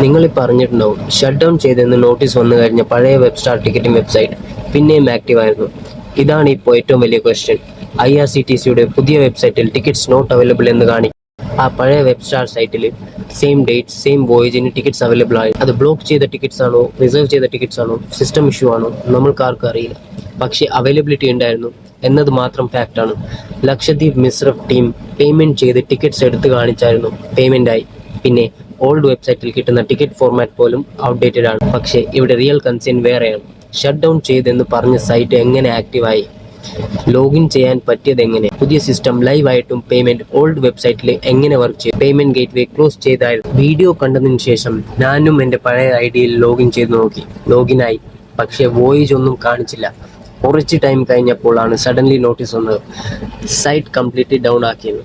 നിങ്ങൾ പറഞ്ഞിട്ടുണ്ടാവും shut down ചെയ്തെന്ന് നോട്ടീസ് വന്നു കഴിഞ്ഞ പഴയ വെബ്സ്റ്റാർ ടിക്കറ്റിംഗ് വെബ്സൈറ്റ് പിന്നെയും ആക്റ്റീവ് ആയിരുന്നു. ഇതാണ് ഇപ്പോൾ ഏറ്റവും വലിയ ക്വസ്റ്റ്യൻ. IRCTCയുടെ പുതിയ വെബ്സൈറ്റിൽ ടിക്കറ്റ്സ് നോട്ട് അവൈലബിൾ എന്ന് കാണിക്കും. ആ പഴയ വെബ്സ്റ്റാർ സൈറ്റിൽ സെയിം ഡേറ്റ് സെയിം വോയേജിന് ടിക്കറ്റ്സ് അവൈലബിൾ ആയി. അത് ബ്ലോക്ക് ചെയ്ത ടിക്കറ്റ്സ് ആണോ, റിസർവ് ചെയ്ത ടിക്കറ്റ്സ് ആണോ, സിസ്റ്റം ഇഷ്യൂ ആണോ, നമ്മൾക്ക് ആർക്കും അറിയില്ല. പക്ഷേ അവൈലബിലിറ്റി ഉണ്ടായിരുന്നു എന്നത് മാത്രം ഫാക്റ്റാണ്. ലക്ഷദ്വീപ് മിസ്രഫ് ടീം പേയ്മെൻറ്റ് ചെയ്ത് ടിക്കറ്റ്സ് എടുത്ത് കാണിച്ചായിരുന്നു. പേയ്മെൻ്റായി. പിന്നെ ഓൾഡ് വെബ്സൈറ്റിൽ കിട്ടുന്ന ടിക്കറ്റ് ഫോർമാറ്റ് പോലും ഔട്ട്ഡേറ്റഡ് ആണ്. പക്ഷേ ഇവിടെ റിയൽ കൺസേൺ വേറെയാണ്. ഷട്ട് ഡൗൺ ചെയ്തെന്ന് പറഞ്ഞ സൈറ്റ് എങ്ങനെ ആക്റ്റീവായി? ലോഗിൻ ചെയ്യാൻ പറ്റിയത് എങ്ങനെ? പുതിയ സിസ്റ്റം ലൈവ് ആയിട്ടും പേയ്മെന്റ് ഓൾഡ് വെബ്സൈറ്റിൽ എങ്ങനെ വർക്ക് ചെയ്തു? പേയ്മെന്റ് ഗേറ്റ്വേ ക്ലോസ് ചെയ്തായിരുന്നു. വീഡിയോ കണ്ടതിന് ശേഷം ഞാനും എൻ്റെ പഴയ ഐഡിയിൽ ലോഗിൻ ചെയ്ത് നോക്കി. ലോഗിനായി, പക്ഷേ വോയേജ് ഒന്നും കാണിച്ചില്ല. കുറച്ച് ടൈം കഴിഞ്ഞപ്പോഴാണ് സഡൻലി നോട്ടീസ് വന്നത്, സൈറ്റ് കംപ്ലീറ്റ്ലി ഡൗൺ ആക്കിയത്.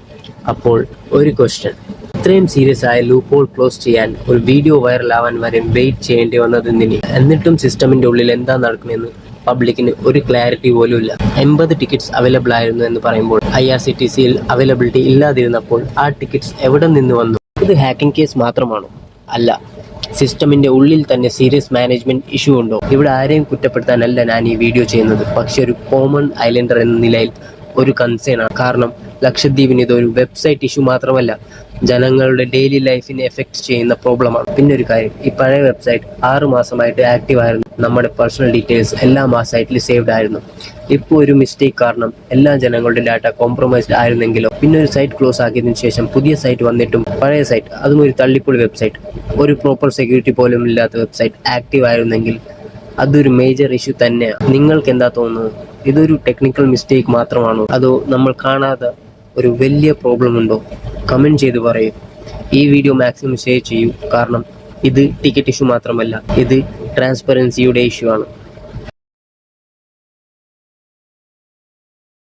അപ്പോൾ ഒരു ക്വസ്റ്റ്യൻ, ഇത്രയും സീരിയസ് ആയ ലൂപ്പ് ഹോൾ ക്ലോസ് ചെയ്യാൻ ഒരു വീഡിയോ വൈറൽ ആവാൻ വരെ വെയിറ്റ് ചെയ്യേണ്ടി വന്നതെന്തിന്? എന്നിട്ടും സിസ്റ്റമിന്റെ ഉള്ളിൽ എന്താ നടക്കുമെന്ന് പബ്ലിക്കിന് ഒരു ക്ലാരിറ്റി പോലും ഇല്ല. 80 ടിക്കറ്റ്സ് അവൈലബിൾ ആയിരുന്നു എന്ന് പറയുമ്പോൾ IRCTCയിൽ അവൈലബിലിറ്റി ഇല്ലാതിരുന്നപ്പോൾ ആ ടിക്കറ്റ്സ് എവിടെ നിന്ന് വന്നു? ഇത് ഹാക്കിംഗ് കേസ് മാത്രമാണോ? അല്ല. സിസ്റ്റമിന്റെ ഉള്ളിൽ തന്നെ സീരിയസ് മാനേജ്മെന്റ് ഇഷ്യൂ ഉണ്ടോ? ഇവിടെ ആരെയും കുറ്റപ്പെടുത്താനല്ല ഞാൻ ഈ വീഡിയോ ചെയ്യുന്നത്. പക്ഷെ ഒരു കോമൺ ഐലൻഡർ എന്ന നിലയിൽ ഒരു കൺസേൺ ആണ്. കാരണം ലക്ഷദ്വീപിന് ഇതൊരു വെബ്സൈറ്റ് ഇഷ്യൂ മാത്രമല്ല, ജനങ്ങളുടെ ഡെയിലി ലൈഫിനെ എഫക്ട് ചെയ്യുന്ന പ്രോബ്ലമാണ്. പിന്നെ ഒരു കാര്യം, ഈ പഴയ വെബ്സൈറ്റ് 6 മാസമായിട്ട് ആക്റ്റീവ് ആയിരുന്നു. നമ്മുടെ പേഴ്സണൽ ഡീറ്റെയിൽസ് എല്ലാം ആ സൈറ്റിൽ സേവ്ഡ് ആയിരുന്നു. ഇപ്പോൾ ഒരു മിസ്റ്റേക്ക് കാരണം എല്ലാ ജനങ്ങളുടെ ഡാറ്റ കോംപ്രമൈസ്ഡ് ആയിരുന്നെങ്കിലോ? പിന്നെ ഒരു സൈറ്റ് ക്ലോസ് ആക്കിയതിനു ശേഷം പുതിയ സൈറ്റ് വന്നിട്ടും പഴയ സൈറ്റ്, അതും ഒരു തള്ളിപ്പൊളി വെബ്സൈറ്റ്, ഒരു പ്രോപ്പർ സെക്യൂരിറ്റി പോലും ഇല്ലാത്ത വെബ്സൈറ്റ് ആക്റ്റീവ് ആയിരുന്നെങ്കിൽ അതൊരു മേജർ ഇഷ്യൂ തന്നെയാണ്. നിങ്ങൾക്ക് എന്താ തോന്നുന്നത്? ഇതൊരു ടെക്നിക്കൽ മിസ്റ്റേക്ക് മാത്രമാണോ, അതോ നമ്മൾ കാണാതെ ഒരു വലിയ പ്രോബ്ലം ഉണ്ടോ? കമൻറ്റ് ചെയ്ത് പറയൂ. ഈ വീഡിയോ മാക്സിമം ഷെയർ ചെയ്യൂ. കാരണം ഇത് ടിക്കറ്റ് ഇഷ്യൂ മാത്രമല്ല, ഇത് ട്രാൻസ്പെറൻസിയുടെ ഇഷ്യൂ ആണ്.